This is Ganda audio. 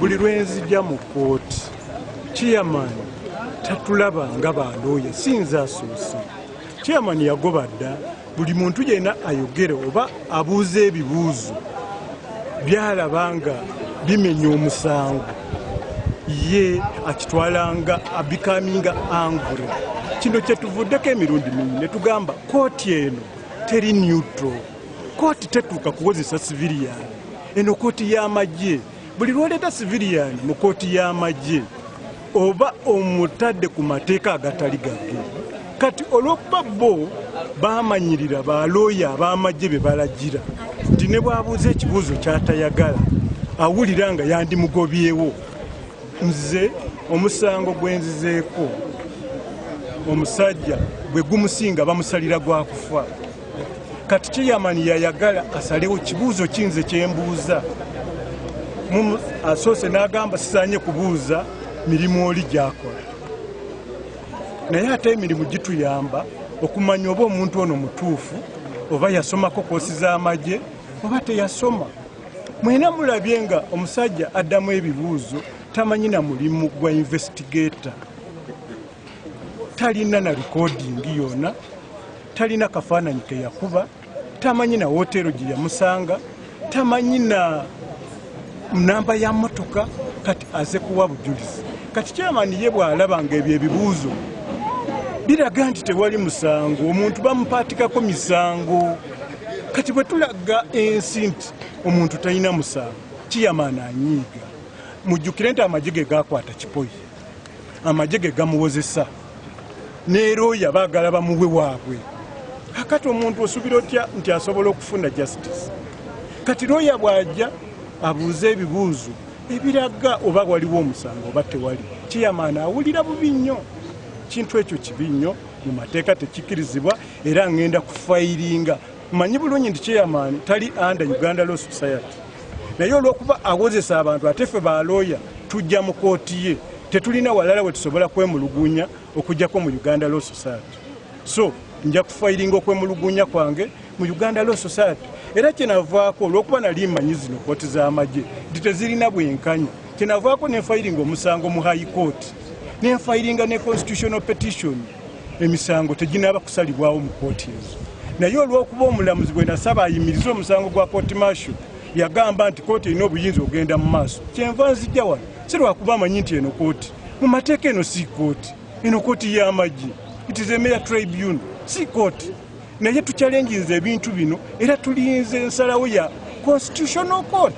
buli lwenzijja mu kooti chairman tatulaba nga balooya sinza asuuse chairman yagoba dda buli muntu yenna ayogere oba abuuza ebibuuzo byalabanga bimenya omusango ye akitwalanga abikaminga angry. Kino kyetuvuddeko emirundi mingi ne tugamba kooti eno teri neutral. Kooti tetuuka kukozesa civilian. Eno kooti y'amagye. Buli lwoleeta civilian mu kooti y'amagye oba omutadde ku mateeka agatali gagge. Kati olw'okuba bo baamanyirira balooya ab'amagye be balagira nti ne bw'abuuza ekibuuzo ky'atayagala awulira nga yandimugobyewo. Nze omusango gwenzizeeko omusajja bwe gumusinga bamusalira gwa kufa. Kati chairman yayagala asalewo kibuuzo kinze kyembuuza. Asoose n'agamba sisaanye kubuuza mirimu oli gy'akola. Naye ate emirimu gituyamba okumanya oba omuntu ono mutuufu oba yasomako koosi z'amagye oba teyasoma. Mwena mulabye nga omusajja addamu ebibuuzo tamanyi na mulimu gwa investigator. Talina na recording yonna, talina kafaananyi ke yakuba, tamanyi na wotero gye yamusanga, tamanyi na namba ya motoka, kati aze kuwa bujulizi. Kati chairman ye bw'alabanga ebyo ebibuuzo biraga nti tewali musango, omuntu bamupaatikako misango. Kati bwe tulaga ensi nti omuntu talina musango, chairman anyiiga. Mujjukire nti amagye ge gaakwata Kipoi, amagye ge gamuwozesa, ne looya baagala bamuwe waabwe. Kakati omuntu osuubira otya nti asobola okufuna justice? Kati looya bw'ajja abuuza ebibuuzo ebiraga oba waliwo omusango oba tewali, chairman awulira bubi nnyo. Kintu ekyo kibi nnyo, mu mateeka tekikkirizibwa, era ngenda kufayiringa. Manyi bulungi nti chairman tali under Uganda Law Society. Naye olw'okuba awozesa abantu ate ffe balooya tujja mu kooti ye, tetulina walala we tusobola kwemulugunya okugjako mu Uganda Law Society. So nja kufayiringa okwemulugunya kwange mu Uganda Law Society. Era kyenavaako olw'okuba nali mmanyi zino kooti z'amagye nti tezirina bwenkanya, kyenavaako nenfayiringa omusango mu High Court, nenfayiringa ne constitutional petition. Emisango teginaaba kusalibwawo mu kooti ezo. Naye olw'okuba omulamuzi bwe nasaba ayimirize omusango gwa kooti martial yagamba nti kooti erina obuyinza ogenda mu maaso, kyenva nzijja wano si lwakuba amanyi nti eno kooti mu mateeka eno si kooti, eno kooti y'amagye, it is a mere tribunal, si kooti. Naye tukyalenginze ebintu bino era tulinze ensalawo ya constitutional court.